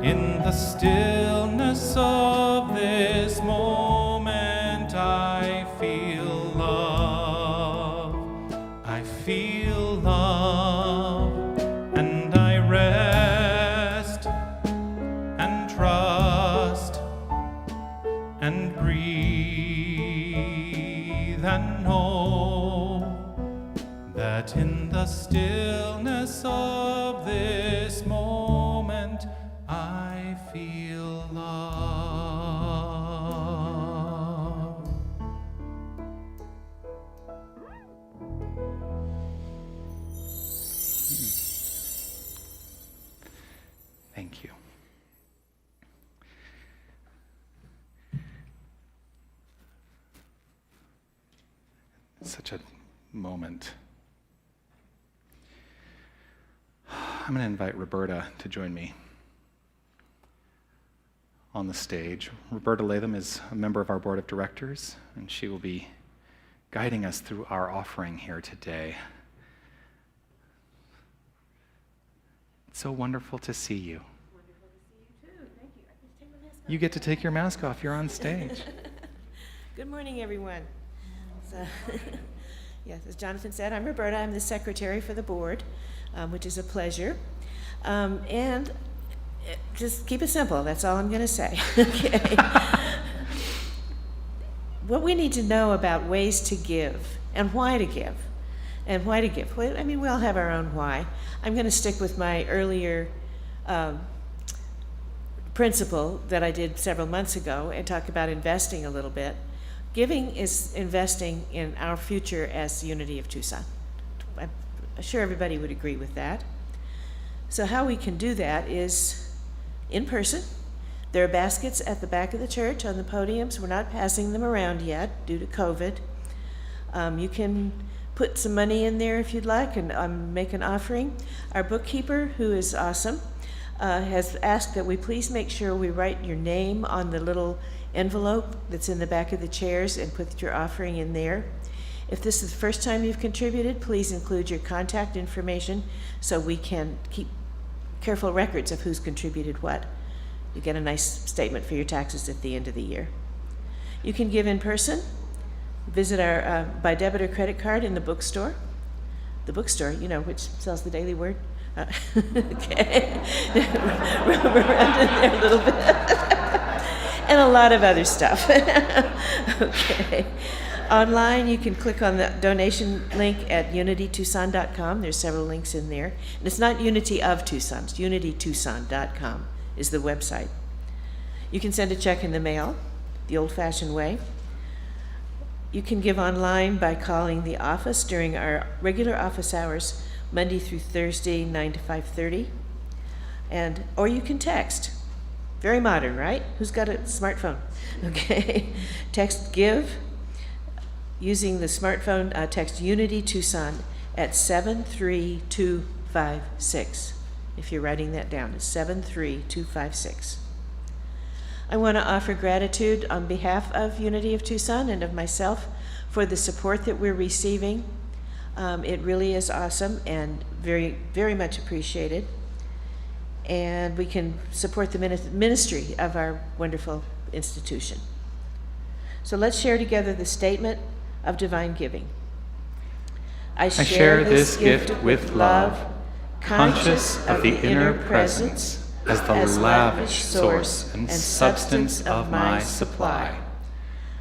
In the stillness of this moment, I feel love. I feel love. And I rest and trust and breathe and know that in the stillness of this moment I feel love. Thank you. such a moment. I'm going to invite Roberta to join me on the stage. Roberta Latham is a member of our board of directors, and she will be guiding us through our offering here today. It's so wonderful to see you. Wonderful to see you too. Thank you. I can take my mask off. You get to take your mask off. You're on stage. Good morning, everyone. So, yes, as Jonathan said, I'm Roberta. I'm the secretary for the board, which is a pleasure. And just keep it simple. That's all I'm going to say. Okay. What we need to know about ways to give and why to give. And why to give. Well, I mean, we all have our own why. I'm going to stick with my earlier principle that I did several months ago and talk about investing a little bit. Giving is investing in our future as Unity of Tucson. I'm sure everybody would agree with that. So how we can do that is in person. There are baskets at the back of the church on the podiums. We're not passing them around yet due to COVID. You can put some money in there if you'd like and make an offering. Our bookkeeper, who is awesome, has asked that we please make sure we write your name on the little envelope that's in the back of the chairs and put your offering in there. If this is the first time you've contributed, please include your contact information so we can keep careful records of who's contributed what. You get a nice statement for your taxes at the end of the year. You can give in person. Visit our by debit or credit card in the bookstore. The bookstore, you know, which sells the Daily Word. Okay. Roam around in there a little bit. And a lot of other stuff. Okay. Online, you can click on the donation link at unitytucson.com. There's several links in there. And it's not Unity of Tucson, it's unitytucson.com is the website. You can send a check in the mail, the old-fashioned way. You can give online by calling the office during our regular office hours, Monday through Thursday, 9 to 5:30. Or you can text. Very modern, right? Who's got a smartphone? Okay. Text GIVE using the smartphone, text Unity Tucson at 73256. If you're writing that down, it's 73256. I want to offer gratitude on behalf of Unity of Tucson and of myself for the support that we're receiving. It really is awesome and very, very much appreciated. And we can support the ministry of our wonderful institution. So let's share together the statement of divine giving. I share this gift with love, conscious of the inner presence as the lavish source and substance of my supply.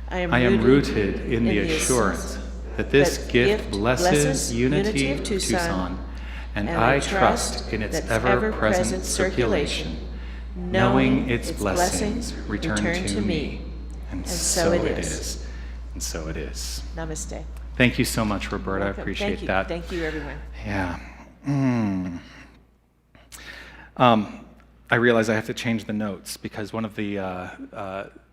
I am rooted in the assurance that this gift blesses Unity of Tucson, and I trust in its ever-present circulation, knowing its blessings return to me. And so it is. And so it is. Namaste. Thank you so much, Roberta. I Welcome. appreciate that. Thank you, everyone. Yeah. I realize I have to change the notes because one of the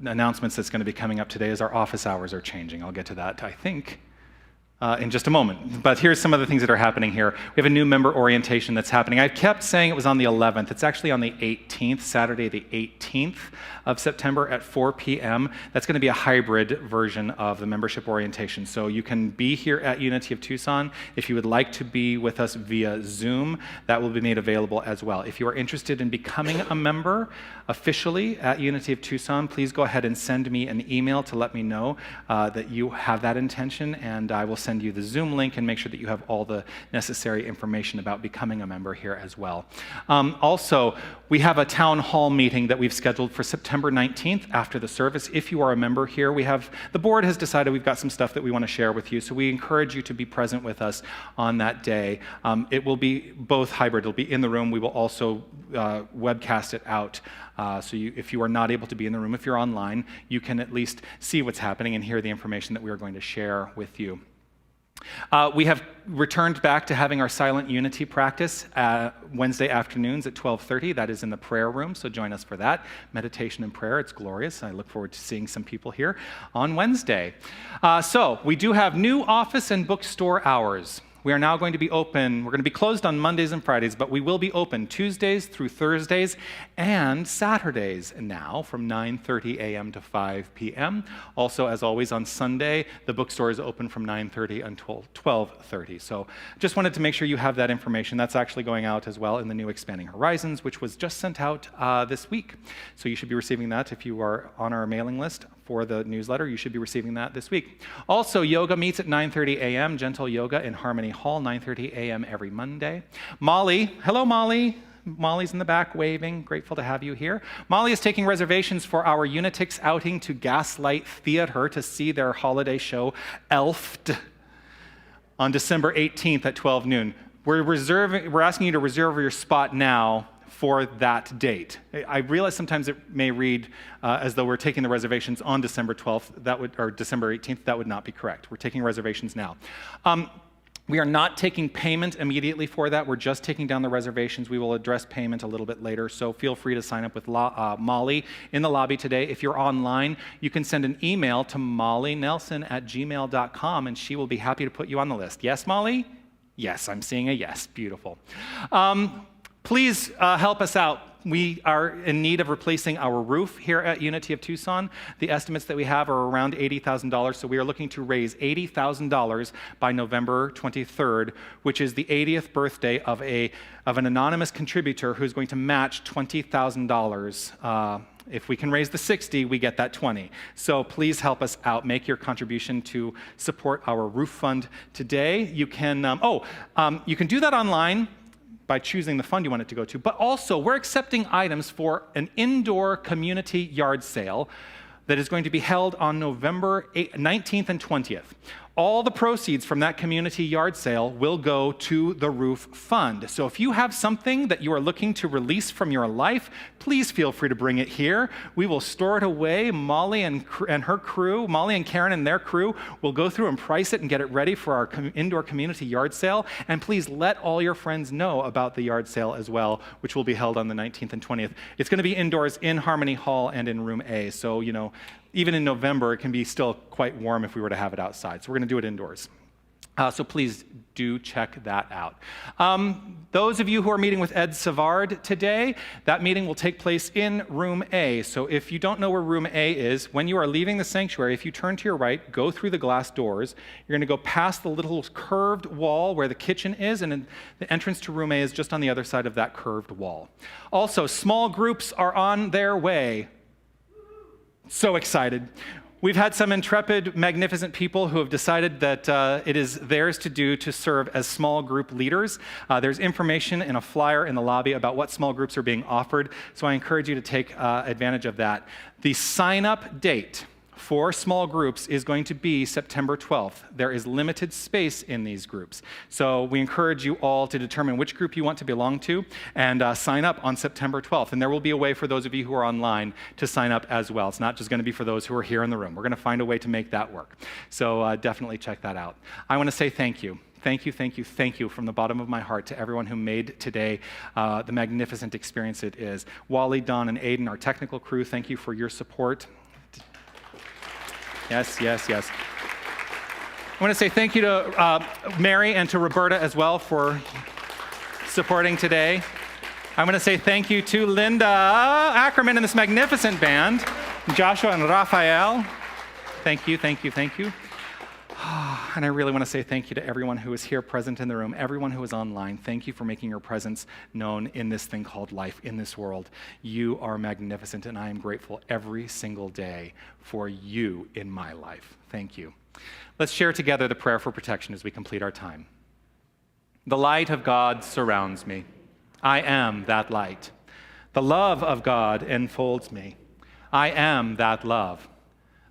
announcements that's going to be coming up today is our office hours are changing. I'll get to that, I think, in just a moment. But here's some of the things that are happening here. We have a new member orientation that's happening. I kept saying it was on the 11th. It's actually on the 18th, Saturday the 18th of September at 4 p.m. That's going to be a hybrid version of the membership orientation. So you can be here at Unity of Tucson. If you would like to be with us via Zoom, that will be made available as well. If you are interested in becoming a member officially at Unity of Tucson, please go ahead and send me an email to let me know that you have that intention, and I will send you the Zoom link and make sure that you have all the necessary information about becoming a member here as well. Also, we have a town hall meeting that we've scheduled for September 19th after the service. If you are a member here, the board has decided we've got some stuff that we want to share with you, so we encourage you to be present with us on that day. It will be both hybrid. It'll be in the room. We will also webcast it out. So if you are not able to be in the room, if you're online, you can at least see what's happening and hear the information that we are going to share with you. We have returned back to having our silent unity practice Wednesday afternoons at 12:30. That is in the prayer room, so join us for that. Meditation and prayer, it's glorious. I look forward to seeing some people here on Wednesday. So we do have new office and bookstore hours. We are now going to be open. We're going to be closed on Mondays and Fridays, but we will be open Tuesdays through Thursdays and Saturdays now from 9:30 a.m. to 5 p.m. Also, as always, on Sunday, the bookstore is open from 9:30 until 12:30. So just wanted to make sure you have that information. That's actually going out as well in the new Expanding Horizons, which was just sent out this week. So you should be receiving that if you are on our mailing list for the newsletter. You should be receiving that this week. Also, yoga meets at 9:30 a.m., Gentle Yoga in Harmony Hall, 9:30 a.m. every Monday. Molly, hello Molly. Molly's in the back waving. Grateful to have you here. Molly is taking reservations for our Unitix outing to Gaslight Theater to see their holiday show, Elfed, on December 18th at 12 noon. We're asking you to reserve your spot now for that date. I realize sometimes it may read as though we're taking the reservations on December 12th, or December 18th. That would not be correct. We're taking reservations now. We are not taking payment immediately for that. We're just taking down the reservations. We will address payment a little bit later, so feel free to sign up with Molly in the lobby today. If you're online, you can send an email to mollynelson@gmail.com, and she will be happy to put you on the list. Yes, Molly? Yes, I'm seeing a yes. Beautiful. Please help us out. We are in need of replacing our roof here at Unity of Tucson. The estimates that we have are around $80,000, so we are looking to raise $80,000 by November 23rd, which is the 80th birthday of an anonymous contributor who's going to match $20,000. If we can raise the 60, we get that 20. So please help us out. Make your contribution to support our roof fund today. You can, you can do that online by choosing the fund you want it to go to, but also we're accepting items for an indoor community yard sale that is going to be held on November 19th and 20th. All the proceeds from that community yard sale will go to the roof fund. So if you have something that you are looking to release from your life, please feel free to bring it here. We will store it away. Molly and her crew, Molly and Karen and their crew will go through and price it and get it ready for our indoor community yard sale. And please let all your friends know about the yard sale as well, which will be held on the 19th and 20th. It's going to be indoors in Harmony Hall and in Room A. So, even in November, it can be still quite warm if we were to have it outside. So we're going to do it indoors. So please do check that out. Those of you who are meeting with Ed Savard today, that meeting will take place in Room A. So if you don't know where Room A is, when you are leaving the sanctuary, if you turn to your right, go through the glass doors, you're going to go past the little curved wall where the kitchen is, and the entrance to Room A is just on the other side of that curved wall. Also, small groups are on their way. So excited. We've had some intrepid, magnificent people who have decided that it is theirs to do to serve as small group leaders. There's information in a flyer in the lobby about what small groups are being offered, so I encourage you to take advantage of that. The sign-up date for small groups is going to be September 12th. There is limited space in these groups. So we encourage you all to determine which group you want to belong to and sign up on September 12th. And there will be a way for those of you who are online to sign up as well. It's not just going to be for those who are here in the room. We're going to find a way to make that work. So definitely check that out. I want to say thank you. Thank you, thank you, thank you from the bottom of my heart to everyone who made today the magnificent experience it is. Wally, Don, and Aiden, our technical crew, thank you for your support. Yes, yes, yes. I want to say thank you to Mary and to Roberta as well for supporting today. I want to say thank you to Linda Ackerman and this magnificent band, Joshua and Raphael. Thank you, thank you, thank you. And I really want to say thank you to everyone who is here present in the room, everyone who is online. Thank you for making your presence known in this thing called life, in this world. You are magnificent, and I am grateful every single day for you in my life. Thank you. Let's share together the prayer for protection as we complete our time. The light of God surrounds me. I am that light. The love of God enfolds me. I am that love.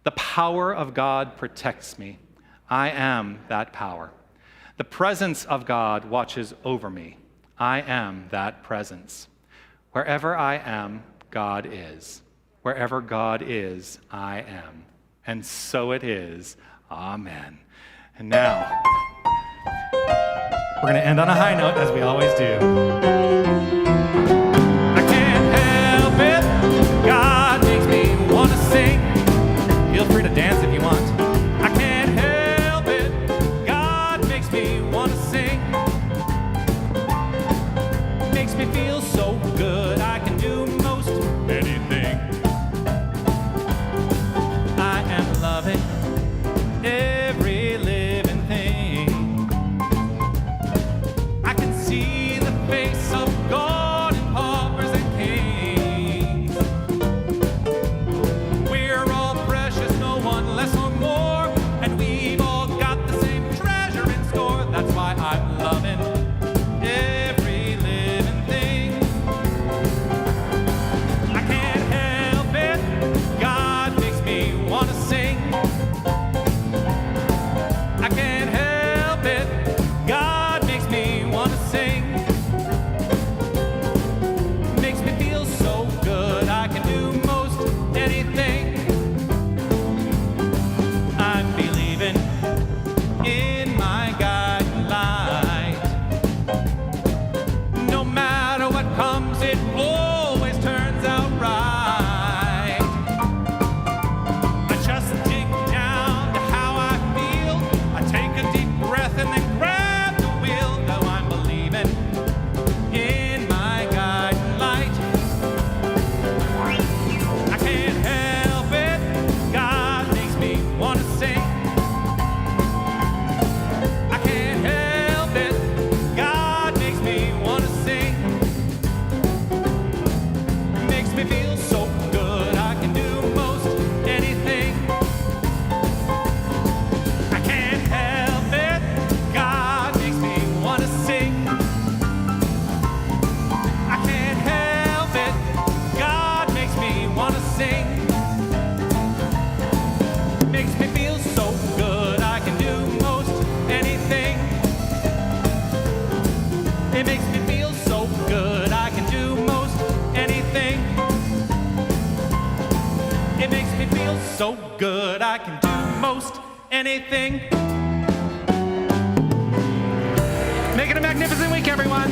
The power of God protects me. I am that power. The presence of God watches over me. I am that presence. Wherever I am, God is. Wherever God is, I am. And so it is. Amen. And now... We're going to end on a high note, as we always do. I can't help it. God makes me want to sing. Feel free to dance if you want. I can't help it. God makes me want to sing. Makes me feel so good. I can do most anything. I am loving every living thing. I can see the face of God in paupers and kings. We're all precious, no one less or more, and we've all got the same treasure in store. That's why I'm loving every living thing. I can't help it. God makes me want to sing. I can't help it. God makes me want to sing. Makes me feel so good. I can do most anything. I'm believing in my guiding light. No matter what comes, it always turns out right. I just dig down to how I feel. I take a deep breath and then grab the wheel. Though I'm believing in my guiding light. I can't help it. God makes me want to sing. I can't help it. God makes me want to sing. Makes me feel so good. I can do most anything. I can't help it. God makes me want to sing. I can't help it. God makes me want to sing. Makes me feel so good. I can do most anything. It makes me feel so good. I can do most anything. It makes me feel so good. I can do most anything. Make it a magnificent week, everyone.